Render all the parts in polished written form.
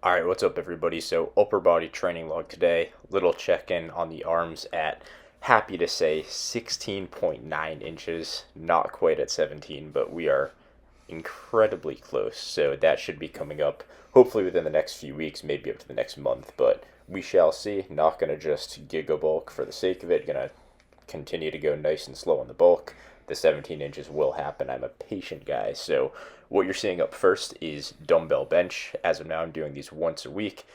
All right, what's up, everybody? So, upper body training log today. Little check in on the arms at, happy to say, 16.9 inches. Not quite at 17, but we are incredibly close. So, that should be coming up hopefully within the next few weeks, maybe up to the next month. But we shall see. Not going to just giga bulk for the sake of it. Going to continue to go nice and slow on the bulk. The 17 inches will happen. I'm a patient guy. So, what you're seeing up first is dumbbell bench. As of now, I'm doing these once a week.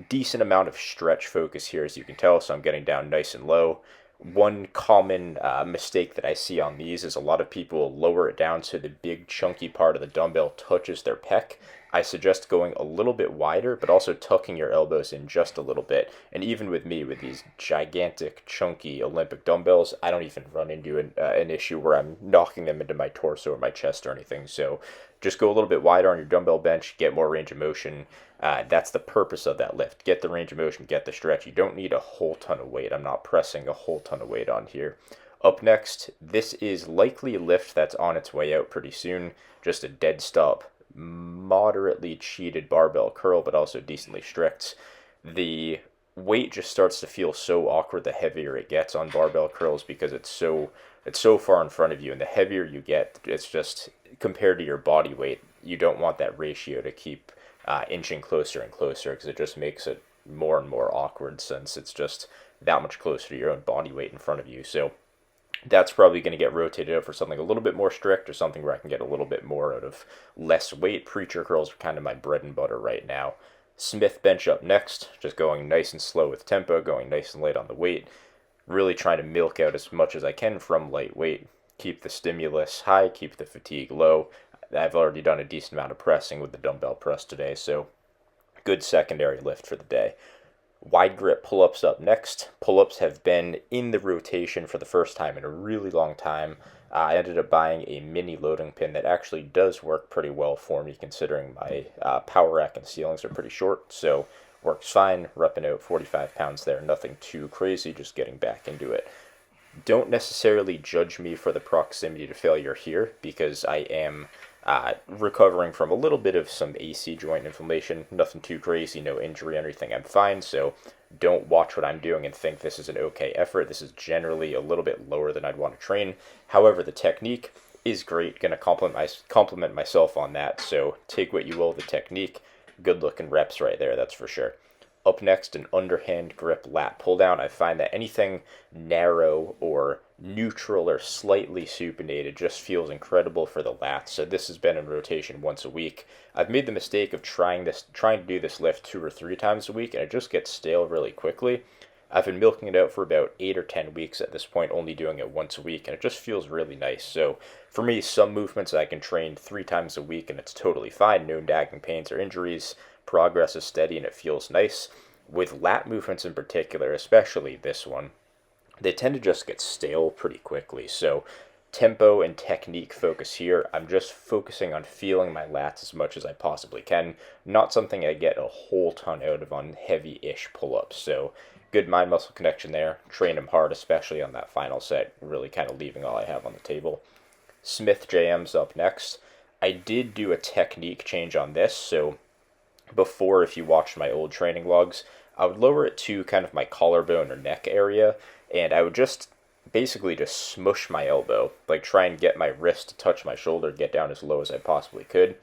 Decent amount of stretch focus here, as you can tell, so I'm getting down nice and low. One common mistake that I see on these is a lot of people lower it down so the big chunky part of the dumbbell touches their pec. I suggest going a little bit wider, but also tucking your elbows in just a little bit. And even with me, with these gigantic, chunky Olympic dumbbells, I don't even run into an issue where I'm knocking them into my torso or my chest or anything. So just go a little bit wider on your dumbbell bench, get more range of motion. That's the purpose of that lift. Get the range of motion, get the stretch. You don't need a whole ton of weight. I'm not pressing a whole ton of weight on here. Up next, this is likely a lift that's on its way out pretty soon. Just a dead stop, moderately cheated barbell curl, but also decently strict. The weight just starts to feel so awkward the heavier it gets on barbell curls because it's so far in front of you, and the heavier you get, it's just compared to your body weight, you don't want that ratio to keep inching closer and closer because it just makes it more and more awkward since it's just that much closer to your own body weight in front of you. So that's probably going to get rotated out for something a little bit more strict or something where I can get a little bit more out of less weight. Preacher curls are kind of my bread and butter right now. Smith bench up next, just going nice and slow with tempo, going nice and light on the weight. Really trying to milk out as much as I can from lightweight. Keep the stimulus high, keep the fatigue low. I've already done a decent amount of pressing with the dumbbell press today, so good secondary lift for the day. Wide grip pull ups up next. Pull ups have been in the rotation for the first time in a really long time. I ended up buying a mini loading pin that actually does work pretty well for me considering my power rack and ceilings are pretty short. So works fine. Repping out 45 pounds there. Nothing too crazy, just getting back into it. Don't necessarily judge me for the proximity to failure here because I am recovering from a little bit of some AC joint inflammation. Nothing too crazy, no injury or anything. I'm fine, so don't watch what I'm doing and think this is an okay effort. This is generally a little bit lower than I'd want to train. However, the technique is great. Going to compliment myself on that. So take what you will. The technique, good looking reps right there. That's for sure. Up next, an underhand grip lat pull down. I find that anything narrow or neutral or slightly supinated just feels incredible for the lats. So this has been in rotation once a week. I've made the mistake of trying to do this lift 2 or 3 times a week, and it just gets stale really quickly. I've been milking it out for about 8 or 10 weeks at this point, only doing it once a week, and it just feels really nice. So for me, some movements I can train 3 times a week, and it's totally fine. No nagging pains or injuries. Progress is steady, and it feels nice. With lat movements in particular, especially this one, they tend to just get stale pretty quickly. So tempo and technique focus here. I'm just focusing on feeling my lats as much as I possibly can. Not something I get a whole ton out of on heavy-ish pull-ups. So good mind-muscle connection there. Train them hard, especially on that final set. Really kind of leaving all I have on the table. Smith JM's up next. I did do a technique change on this. So before, if you watched my old training logs, I would lower it to kind of my collarbone or neck area, and I would just basically just smush my elbow, like try and get my wrist to touch my shoulder, get down as low as I possibly could.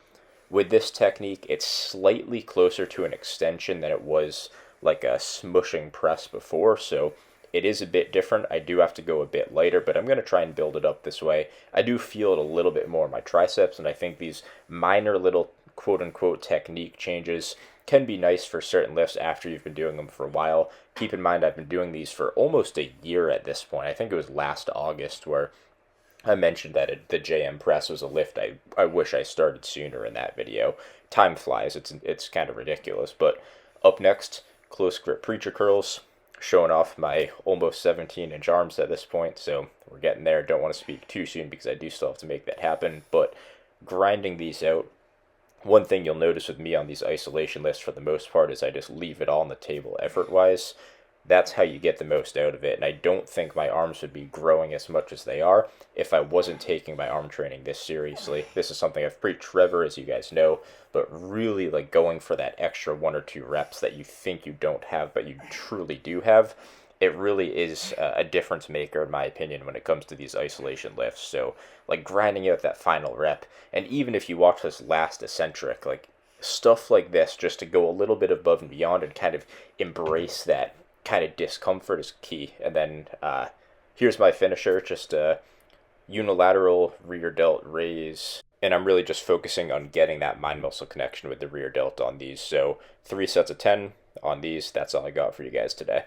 With this technique, it's slightly closer to an extension than it was like a smushing press before, so it is a bit different. I do have to go a bit lighter, but I'm going to try and build it up this way. I do feel it a little bit more in my triceps, and I think these minor little quote-unquote technique changes can be nice for certain lifts after you've been doing them for a while. Keep in mind, I've been doing these for almost a year at this point. I think it was last August where I mentioned that the JM press was a lift I wish I started sooner in that video. Time flies. It's kind of ridiculous. But up next, close grip preacher curls. Showing off my almost 17-inch arms at this point, so we're getting there. Don't want to speak too soon because I do still have to make that happen. But grinding these out, one thing you'll notice with me on these isolation lists for the most part is I just leave it all on the table effort-wise. That's how you get the most out of it. And I don't think my arms would be growing as much as they are if I wasn't taking my arm training this seriously. This is something I've preached forever, as you guys know, but really like going for that extra 1 or 2 reps that you think you don't have, but you truly do have. It really is a difference maker, in my opinion, when it comes to these isolation lifts. So, like grinding out that final rep, and even if you watch this last eccentric, like stuff like this, just to go a little bit above and beyond and kind of embrace that kind of discomfort is key. And then here's my finisher, just a unilateral rear delt raise. And I'm really just focusing on getting that mind muscle connection with the rear delt on these. So 3 sets of 10 on these. That's all I got for you guys today.